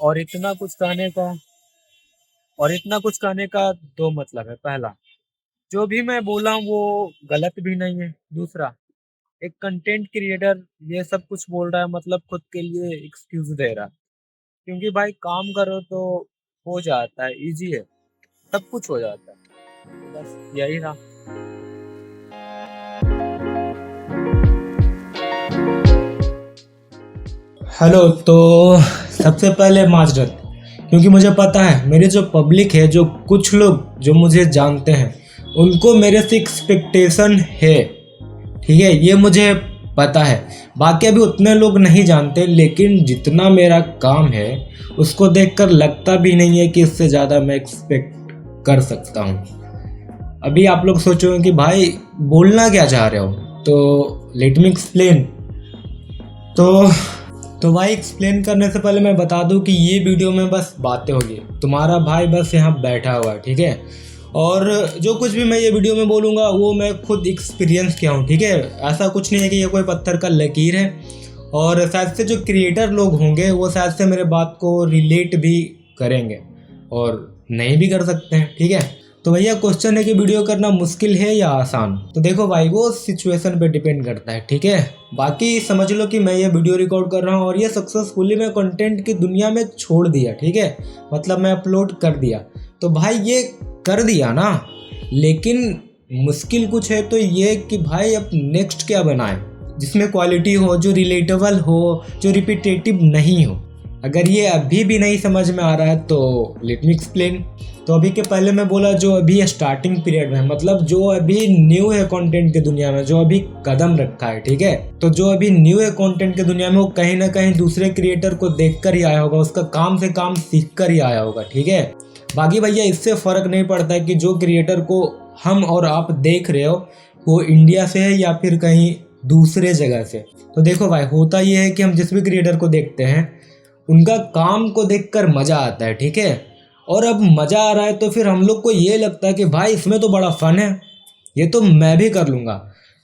और इतना कुछ कहने का और इतना कुछ कहने का दो मतलब है। पहला, जो भी मैं बोला हूँ वो गलत भी नहीं है। दूसरा, एक कंटेंट क्रिएटर ये सब कुछ बोल रहा है मतलब खुद के लिए एक्सक्यूज दे रहा है। क्योंकि भाई काम करो तो हो जाता है, इजी है, सब कुछ हो जाता है। तो बस यही था। हेलो। तो सबसे पहले माजरत, क्योंकि मुझे पता है मेरी जो पब्लिक है, जो कुछ लोग जो मुझे जानते हैं, उनको मेरे से एक्सपेक्टेशन है। ठीक है, ये मुझे पता है। बाकी अभी उतने लोग नहीं जानते, लेकिन जितना मेरा काम है उसको देखकर लगता भी नहीं है कि इससे ज़्यादा मैं एक्सपेक्ट कर सकता हूँ। अभी आप लोग सोचोगे कि भाई बोलना क्या चाह रहे हो, तो लेट मी एक्सप्लेन। तो तो भाई एक्सप्लेन करने से पहले मैं बता दूं कि ये वीडियो में बस बातें होगी। तुम्हारा भाई बस यहाँ बैठा हुआ है, ठीक है। और जो कुछ भी मैं ये वीडियो में बोलूँगा वो मैं खुद एक्सपीरियंस किया हूँ, ठीक है। ऐसा कुछ नहीं है कि ये कोई पत्थर का लकीर है। और शायद से जो क्रिएटर लोग होंगे वो शायद से मेरे बात को रिलेट भी करेंगे और नहीं भी कर सकते हैं, ठीक है। तो भैया क्वेश्चन है कि वीडियो करना मुश्किल है या आसान। तो देखो भाई, वो सिचुएशन पे डिपेंड करता है, ठीक है। बाकी समझ लो कि मैं ये वीडियो रिकॉर्ड कर रहा हूँ और ये सक्सेसफुली मैं कंटेंट की दुनिया में छोड़ दिया, ठीक है। मतलब मैं अपलोड कर दिया। तो भाई ये कर दिया ना, लेकिन मुश्किल कुछ है तो ये कि भाई अब नेक्स्ट क्या बनाए जिसमें क्वालिटी हो, जो रिलेटेबल हो, जो रिपीटेटिव नहीं हो। अगर ये अभी भी नहीं समझ में आ रहा है तो लेट मी एक्सप्लेन। तो अभी के पहले मैं बोला जो अभी स्टार्टिंग पीरियड में, मतलब जो अभी न्यू है कंटेंट की दुनिया में, जो अभी कदम रखा है, ठीक है। तो जो अभी न्यू है कंटेंट की दुनिया में वो कहीं ना कहीं दूसरे क्रिएटर को देख कर ही आया होगा, उसका काम से काम सीख कर ही आया होगा, ठीक है। बाकी भैया इससे फर्क नहीं पड़ता है कि जो क्रिएटर को हम और आप देख रहे हो वो इंडिया से है या फिर कहीं दूसरे जगह से। तो देखो भाई, होता ये है कि हम जिस भी क्रिएटर को देखते हैं उनका काम को देखकर मज़ा आता है, ठीक है। और अब मज़ा आ रहा है तो फिर हम लोग को ये लगता है कि भाई इसमें तो बड़ा फन है, ये तो मैं भी कर लूँगा।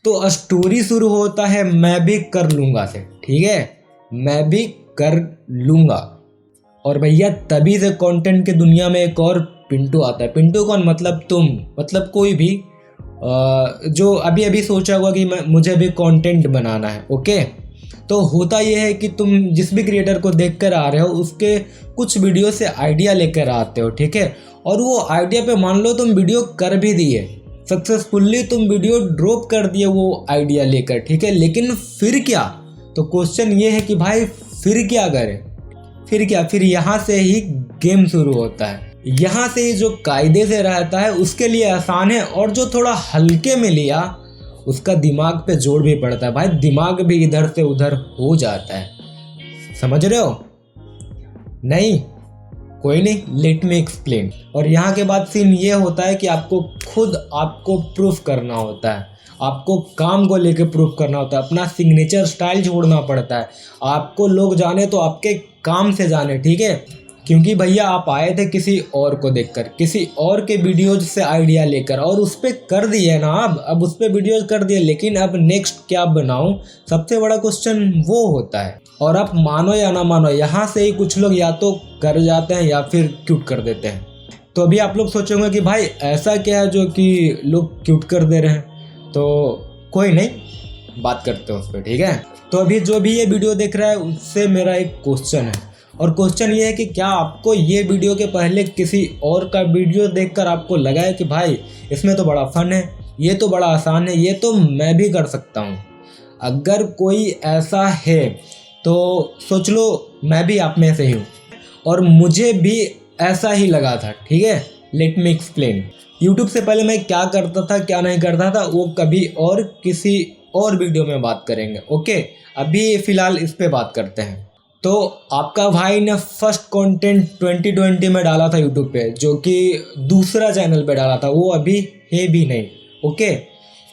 तो स्टोरी शुरू होता है मैं भी कर लूँगा से, ठीक है। मैं भी कर लूँगा। और भैया तभी से कंटेंट की दुनिया में एक और पिंटू आता है। पिंटू कौन? मतलब तुम, मतलब कोई भी जो अभी अभी सोचा होगा कि मुझे भी कंटेंट बनाना है, ओके। तो होता यह है कि तुम जिस भी क्रिएटर को देख कर आ रहे हो उसके कुछ वीडियो से आइडिया लेकर आते हो, ठीक है। और वो आइडिया पे मान लो तुम वीडियो कर भी दिए, सक्सेसफुल्ली तुम वीडियो ड्रॉप कर दिए वो आइडिया लेकर, ठीक है। लेकिन फिर क्या? तो क्वेश्चन ये है कि भाई फिर क्या करें? फिर क्या? फिर यहाँ से ही गेम शुरू होता है। यहाँ से ही जो कायदे से रहता है उसके लिए आसान है, और जो थोड़ा हल्के में लिया उसका दिमाग पे जोर भी पड़ता है। भाई दिमाग भी इधर से उधर हो जाता है। समझ रहे हो? नहीं? कोई नहीं, लेट मी एक्सप्लेन। और यहाँ के बाद सीन ये होता है कि आपको खुद आपको प्रूफ करना होता है, आपको काम को लेके प्रूफ करना होता है, अपना सिग्नेचर स्टाइल छोड़ना पड़ता है। आपको लोग जाने तो आपके काम से जाने, ठीक है। क्योंकि भैया आप आए थे किसी और को देखकर, किसी और के वीडियोज से आइडिया लेकर, और उस पर कर दिए ना। अब उस पर वीडियोज कर दिए, लेकिन अब नेक्स्ट क्या बनाऊं, सबसे बड़ा क्वेश्चन वो होता है। और आप मानो या ना मानो, यहाँ से ही कुछ लोग या तो कर जाते हैं या फिर क्यूट कर देते हैं। तो अभी आप लोग सोचोगे कि भाई ऐसा क्या है जो कि लोग क्यूट कर दे रहे हैं। तो कोई नहीं, बात करते हैं उस पर, ठीक है। तो अभी जो भी ये वीडियो देख रहा है उससे मेरा एक क्वेश्चन है, और क्वेश्चन ये है कि क्या आपको ये वीडियो के पहले किसी और का वीडियो देखकर आपको लगा है कि भाई इसमें तो बड़ा फन है, ये तो बड़ा आसान है, ये तो मैं भी कर सकता हूँ। अगर कोई ऐसा है तो सोच लो मैं भी आप में से ही हूँ, और मुझे भी ऐसा ही लगा था, ठीक है। Let me explain. यूट्यूब से पहले मैं क्या करता था क्या नहीं करता था वो कभी और किसी और वीडियो में बात करेंगे, ओके। अभी फ़िलहाल इस पे बात करते हैं। तो आपका भाई ने फर्स्ट कंटेंट 2020 में डाला था यूट्यूब पे, जो कि दूसरा चैनल पे डाला था, वो अभी है भी नहीं, ओके।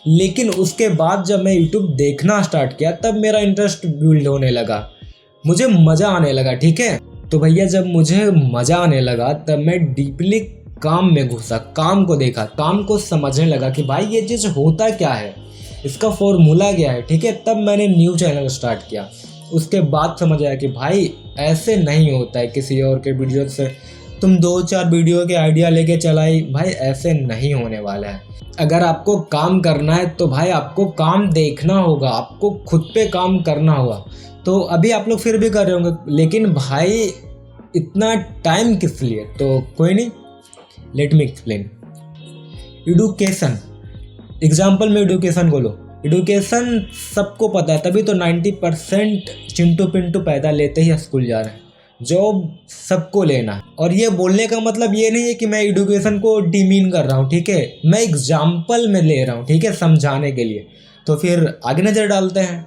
लेकिन उसके बाद जब मैं यूट्यूब देखना स्टार्ट किया तब मेरा इंटरेस्ट बिल्ड होने लगा, मुझे मज़ा आने लगा, ठीक है। तो भैया जब मुझे मज़ा आने लगा तब मैं डीपली काम में घुसा, काम को देखा, काम को समझने लगा कि भाई ये चीज़ होता क्या है, इसका फॉर्मूला क्या है, ठीक है। तब मैंने न्यू चैनल स्टार्ट किया। उसके बाद समझ आया कि भाई ऐसे नहीं होता है। किसी और के वीडियो से तुम 2-4 वीडियो के आइडिया लेके चलाई, भाई ऐसे नहीं होने वाला है। अगर आपको काम करना है तो भाई आपको काम देखना होगा, आपको खुद पे काम करना होगा। तो अभी आप लोग फिर भी कर रहे होंगे, लेकिन भाई इतना टाइम किस लिए? तो कोई नहीं, let me explain. Education, example में एडुकेशन को लो। एडुकेशन सबको पता है, तभी तो 90% चिंटू पिंटू पैदा लेते ही स्कूल जा रहे हैं। जॉब सबको लेना है। और ये बोलने का मतलब ये नहीं है कि मैं एडुकेशन को डिमीन कर रहा हूँ, ठीक है, मैं एग्जाम्पल में ले रहा हूँ, ठीक है, समझाने के लिए। तो फिर आगे नज़र डालते हैं।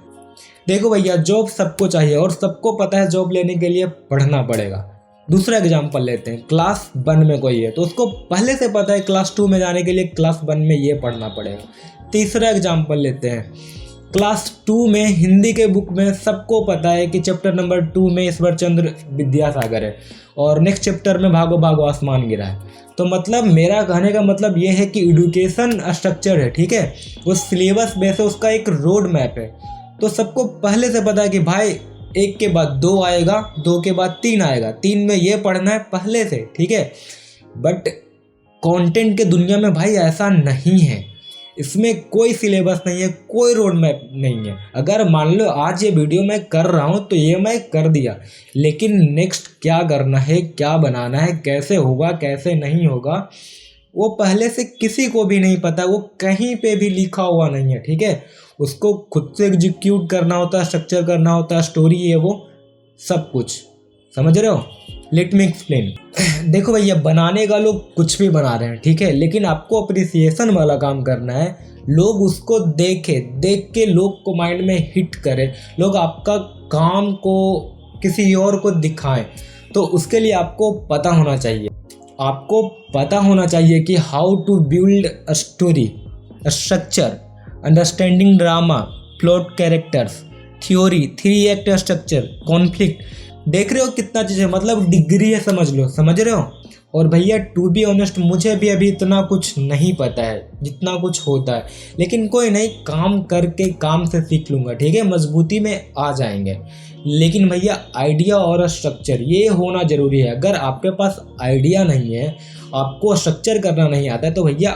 देखो भैया, जॉब सबको चाहिए और सबको पता है जॉब लेने के लिए पढ़ना पड़ेगा। दूसरा एग्जाम्पल लेते हैं, क्लास 1 में कोई है तो उसको पहले से पता है क्लास 2 में जाने के लिए क्लास 1 में ये पढ़ना पड़ेगा। तीसरा एग्जाम्पल लेते हैं, क्लास 2 में हिंदी के बुक में सबको पता है कि चैप्टर नंबर 2 में ईश्वर चंद्र विद्यासागर है और नेक्स्ट चैप्टर में भागो भागो आसमान गिरा है। तो मतलब मेरा कहने का मतलब ये है कि एडुकेशन स्ट्रक्चर है, ठीक है, वो सिलेबस बेस है, उसका एक रोड मैप है। तो सबको पहले से पता है कि भाई 1 के बाद 2 आएगा, 2 के बाद 3 आएगा, 3 में ये पढ़ना है पहले से, ठीक है। बट कंटेंट के दुनिया में भाई ऐसा नहीं है, इसमें कोई सिलेबस नहीं है, कोई रोड मैप नहीं है। अगर मान लो आज ये वीडियो मैं कर रहा हूँ तो ये मैं कर दिया, लेकिन नेक्स्ट क्या करना है, क्या बनाना है, कैसे होगा कैसे नहीं होगा, वो पहले से किसी को भी नहीं पता, वो कहीं पे भी लिखा हुआ नहीं है, ठीक है। उसको खुद से एग्जीक्यूट करना होता है, स्ट्रक्चर करना होता है, स्टोरी है वो सब कुछ, समझ रहे हो। Let me explain. देखो भैया, बनाने का लोग कुछ भी बना रहे हैं, ठीक है, लेकिन आपको अप्रिसिएशन वाला काम करना है। लोग उसको देख के लोग को माइंड में हिट करें, लोग आपका काम को किसी और को दिखाएं। तो उसके लिए आपको पता होना चाहिए, आपको पता होना चाहिए कि how to build a story, a structure, understanding drama, plot, characters, theory, 3 act structure, conflict. देख रहे हो कितना चीज़ है, मतलब डिग्री है, समझ लो, समझ रहे हो। और भैया टू बी ऑनेस्ट, मुझे भी अभी इतना कुछ नहीं पता है जितना कुछ होता है, लेकिन कोई नहीं, काम करके काम से सीख लूँगा, ठीक है, मजबूती में आ जाएंगे। लेकिन भैया आइडिया और स्ट्रक्चर ये होना ज़रूरी है। अगर आपके पास आइडिया नहीं है, आपको स्ट्रक्चर करना नहीं आता है, तो भैया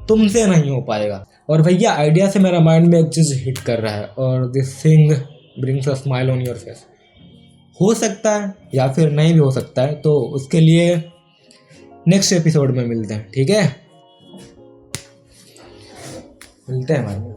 तुमसे नहीं हो पाएगा। और भैया आइडिया से मेरा माइंड में एक चीज़ हिट कर रहा है, और this thing brings a smile on your face. हो सकता है या फिर नहीं भी हो सकता है, तो उसके लिए नेक्स्ट एपिसोड में मिलते हैं, ठीक है, मिलते हैं भाई।